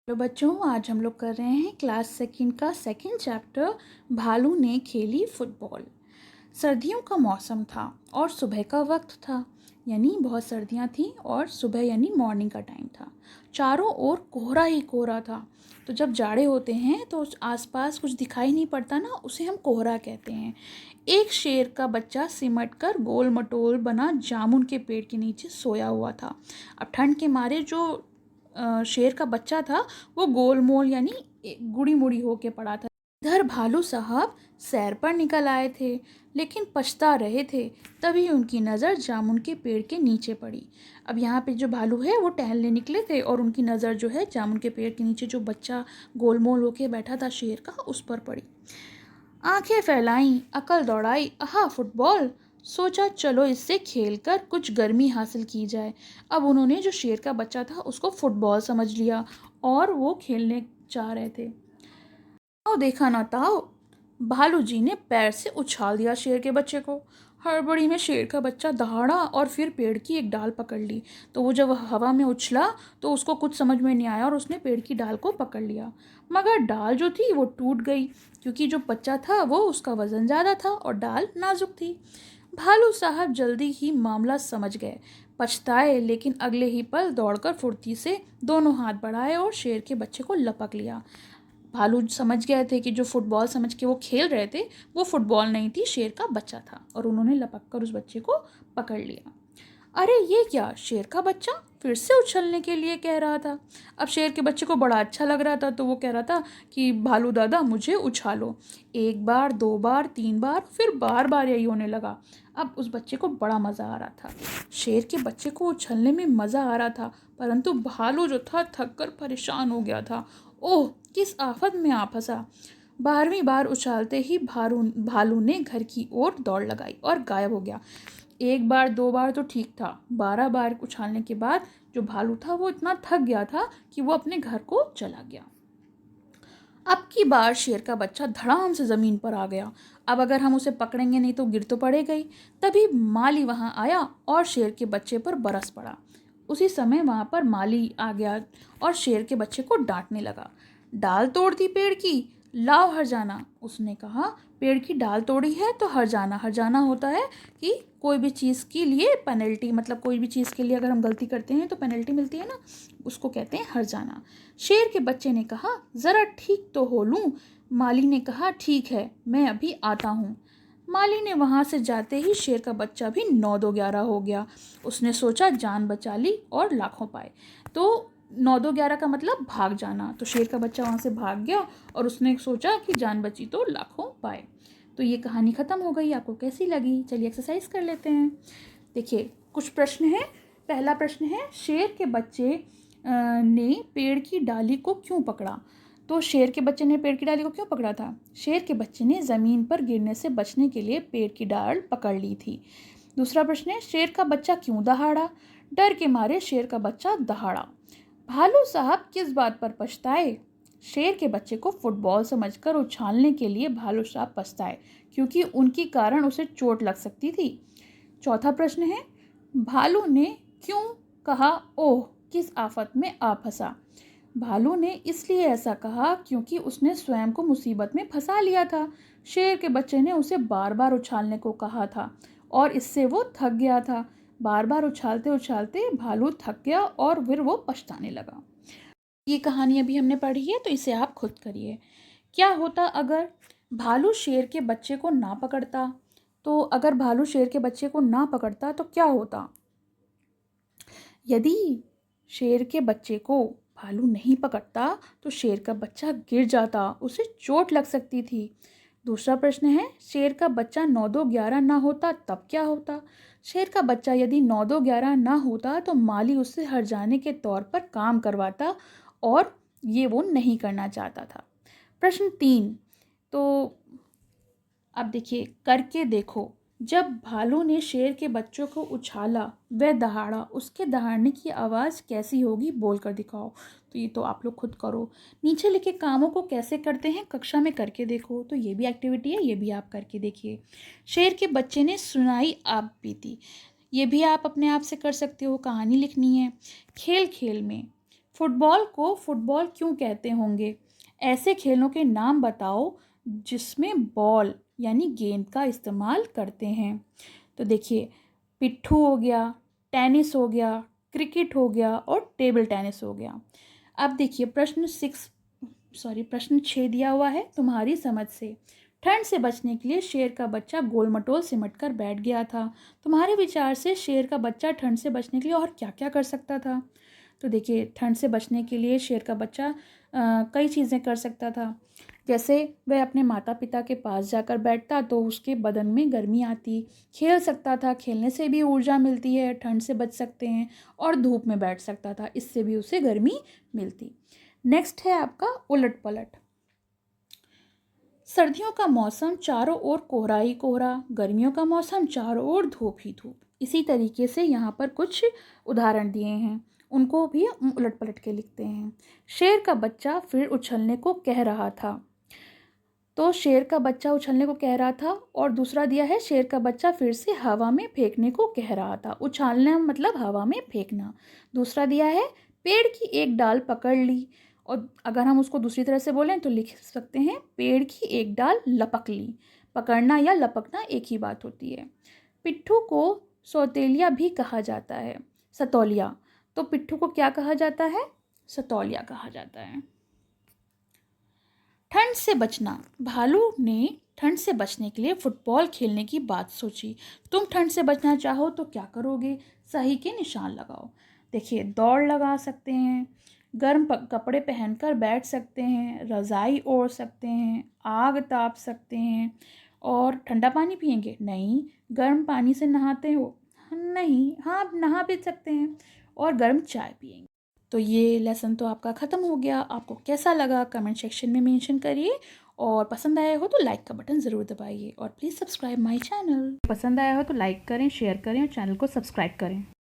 Hello बच्चों, आज हम लोग कर रहे हैं क्लास सेकंड का सेकंड चैप्टर भालू ने खेली फुटबॉल। सर्दियों का मौसम था और सुबह का वक्त था, यानी बहुत सर्दियां थी और सुबह यानी मॉर्निंग का टाइम था। चारों ओर कोहरा ही कोहरा था। तो जब जाड़े होते हैं तो आसपास कुछ दिखाई नहीं पड़ता ना, उसे हम कोहरा कहते हैं। एक शेर का बच्चा सिमट कर गोल मटोल बना जामुन के पेड़ के नीचे सोया हुआ था। अब ठंड के मारे जो शेर का बच्चा था वो गोलमोल यानी गुड़ी मुड़ी होके पड़ा था। इधर भालू साहब सैर पर निकल आए थे, लेकिन पछता रहे थे। तभी उनकी नज़र जामुन के पेड़ के नीचे पड़ी। अब यहाँ पे जो भालू है वो टहलने निकले थे और उनकी नज़र जो है जामुन के पेड़ के नीचे जो बच्चा गोलमोल होके बैठा था शेर का, उस पर पड़ी। आंखें फैलाई, अकल दौड़ाई, आहा फुटबॉल। सोचा चलो इससे खेलकर कुछ गर्मी हासिल की जाए। अब उन्होंने जो शेर का बच्चा था उसको फुटबॉल समझ लिया और वो खेलने जा रहे थे। ताओ देखा ना ताओ, भालू जी ने पैर से उछाल दिया शेर के बच्चे को। हड़बड़ी में शेर का बच्चा दहाड़ा और फिर पेड़ की एक डाल पकड़ ली। तो वो जब हवा में उछला तो उसको कुछ समझ में नहीं आया और उसने पेड़ की डाल को पकड़ लिया। मगर डाल जो थी वो टूट गई, क्योंकि जो बच्चा था वो उसका वजन ज़्यादा था और डाल नाजुक थी। भालू साहब जल्दी ही मामला समझ गए, पछताए, लेकिन अगले ही पल दौड़कर फुर्ती से दोनों हाथ बढ़ाए और शेर के बच्चे को लपक लिया। भालू समझ गए थे कि जो फुटबॉल समझ के वो खेल रहे थे वो फुटबॉल नहीं थी, शेर का बच्चा था, और उन्होंने लपक कर उस बच्चे को पकड़ लिया। अरे ये क्या, शेर का बच्चा फिर से उछलने के लिए कह रहा था। अब शेर के बच्चे को बड़ा अच्छा लग रहा था, तो वो कह रहा था कि भालू दादा मुझे उछालो। एक बार, दो बार, तीन बार, फिर बार बार यही होने लगा। अब उस बच्चे को बड़ा मज़ा आ रहा था। शेर के बच्चे को उछलने में मज़ा आ रहा था, परंतु भालू जो था थक कर परेशान हो गया था। ओह, किस आफत में आ फंसा। 12वीं बार उछालते ही भालू ने घर की ओर दौड़ लगाई और गायब हो गया। एक बार, दो बार तो ठीक था, 12 बार उछालने के बाद जो भालू था वो इतना थक गया था कि वो अपने घर को चला गया। अब की बार शेर का बच्चा धड़ाम से ज़मीन पर आ गया। अब अगर हम उसे पकड़ेंगे नहीं तो गिर तो पड़ेगा ही। तभी माली वहाँ आया और शेर के बच्चे पर बरस पड़ा। उसी समय वहाँ पर माली आ गया और शेर के बच्चे को डांटने लगा। डाल तोड़ दी पेड़ की, लाओ हरजाना। उसने कहा पेड़ की डाल तोड़ी है तो हरजाना। हरजाना होता है कि कोई भी चीज़ के लिए पेनल्टी, मतलब कोई भी चीज़ के लिए अगर हम गलती करते हैं तो पेनल्टी मिलती है ना, उसको कहते हैं हरजाना। शेर के बच्चे ने कहा ज़रा ठीक तो हो लूँ। माली ने कहा ठीक है, मैं अभी आता हूँ। माली ने वहाँ से जाते ही शेर का बच्चा भी 9-2-11 हो गया। उसने सोचा जान बचा ली और लाखों पाए। तो 9-2-11 का मतलब भाग जाना। तो शेर का बच्चा वहाँ से भाग गया और उसने सोचा कि जान बची तो लाखों पाए। तो ये कहानी ख़त्म हो गई। आपको कैसी लगी? चलिए एक्सरसाइज कर लेते हैं। देखिए कुछ प्रश्न हैं। पहला प्रश्न है, शेर के बच्चे ने पेड़ की डाली को क्यों पकड़ा? तो शेर के बच्चे ने पेड़ की डाली को क्यों पकड़ा था? शेर के बच्चे ने ज़मीन पर गिरने से बचने के लिए पेड़ की डाल पकड़ ली थी। दूसरा प्रश्न है, शेर का बच्चा क्यों दहाड़ा? डर के मारे शेर का बच्चा दहाड़ा। भालू साहब किस बात पर पछताए? शेर के बच्चे को फुटबॉल समझकर उछालने के लिए भालू साहब पछताए, क्योंकि उनके कारण उसे चोट लग सकती थी। चौथा प्रश्न है, भालू ने क्यों कहा ओह, किस आफत में आ फंसा? भालू ने इसलिए ऐसा कहा क्योंकि उसने स्वयं को मुसीबत में फंसा लिया था। शेर के बच्चे ने उसे बार बार उछालने को कहा था और इससे वो थक गया था। बार बार उछालते उछालते भालू थक गया और फिर वो पछताने लगा। ये कहानी अभी हमने पढ़ी है, तो इसे आप खुद करिए। क्या होता अगर भालू शेर के बच्चे को ना पकड़ता? तो अगर भालू शेर के बच्चे को ना पकड़ता तो क्या होता? यदि शेर के बच्चे को भालू नहीं पकड़ता तो शेर का बच्चा गिर जाता, उसे चोट लग सकती थी। दूसरा प्रश्न है, शेर का बच्चा 9-2-11 ना होता तब क्या होता? शेर का बच्चा यदि 9-2-11 ना होता तो माली उससे हर्जाने के तौर पर काम करवाता और ये वो नहीं करना चाहता था। प्रश्न 3, तो अब देखिए करके देखो। जब भालू ने शेर के बच्चों को उछाला वह दहाड़ा, उसके दहाड़ने की आवाज़ कैसी होगी बोलकर दिखाओ। तो ये तो आप लोग खुद करो। नीचे लिखे कामों को कैसे करते हैं कक्षा में करके देखो। तो ये भी एक्टिविटी है, ये भी आप करके देखिए। शेर के बच्चे ने सुनाई आप बीती, ये भी आप अपने आप से कर सकते हो। कहानी लिखनी है। खेल खेल में, फुटबॉल को फुटबॉल क्यों कहते होंगे? ऐसे खेलों के नाम बताओ जिसमें बॉल यानी गेंद का इस्तेमाल करते हैं। तो देखिए, पिट्ठू हो गया, टेनिस हो गया, क्रिकेट हो गया और टेबल टेनिस हो गया। अब देखिए प्रश्न 6 दिया हुआ है तुम्हारी समझ से। ठंड से बचने के लिए शेर का बच्चा गोल मटोल सिमट कर बैठ गया था। तुम्हारे विचार से शेर का बच्चा ठंड से बचने के लिए और क्या क्या कर सकता था? तो देखिए, ठंड से बचने के लिए शेर का बच्चा कई चीज़ें कर सकता था। जैसे वह अपने माता पिता के पास जाकर बैठता तो उसके बदन में गर्मी आती, खेल सकता था, खेलने से भी ऊर्जा मिलती है, ठंड से बच सकते हैं, और धूप में बैठ सकता था, इससे भी उसे गर्मी मिलती। नेक्स्ट है आपका उलट पलट। सर्दियों का मौसम चारों ओर कोहरा ही कोहरा, गर्मियों का मौसम चारों ओर धूप ही धूप। इसी तरीके से यहाँ पर कुछ उदाहरण दिए हैं, उनको भी उलट पलट के लिखते हैं। शेर का बच्चा फिर उछलने को कह रहा था। तो शेर का बच्चा उछलने को कह रहा था, और दूसरा दिया है शेर का बच्चा फिर से हवा में फेंकने को कह रहा था। उछालना मतलब हवा में फेंकना। दूसरा दिया है पेड़ की एक डाल पकड़ ली, और अगर हम उसको दूसरी तरह से बोलें तो लिख सकते हैं पेड़ की एक डाल लपक ली। पकड़ना या लपकना एक ही बात होती है। पिट्ठू को सौतेलिया भी कहा जाता है, सतौलिया। तो पिट्ठू को क्या कहा जाता है? सतौलिया कहा जाता है। ठंड से बचना। भालू ने ठंड से बचने के लिए फुटबॉल खेलने की बात सोची। तुम ठंड से बचना चाहो तो क्या करोगे? सही के निशान लगाओ। देखिए, दौड़ लगा सकते हैं, गर्म कपड़े पहनकर बैठ सकते हैं, रज़ाई ओढ़ सकते हैं, आग ताप सकते हैं। और ठंडा पानी पिएंगे? नहीं। गर्म पानी से नहाते हो? नहीं। हाँ, आप नहा भी सकते हैं। और गर्म चाय पिएंगे। तो ये लेसन तो आपका ख़त्म हो गया। आपको कैसा लगा कमेंट सेक्शन में मेंशन करिए, और पसंद आया हो तो लाइक का बटन ज़रूर दबाइए, और प्लीज़ सब्सक्राइब माय चैनल। पसंद आया हो तो लाइक करें, शेयर करें और चैनल को सब्सक्राइब करें।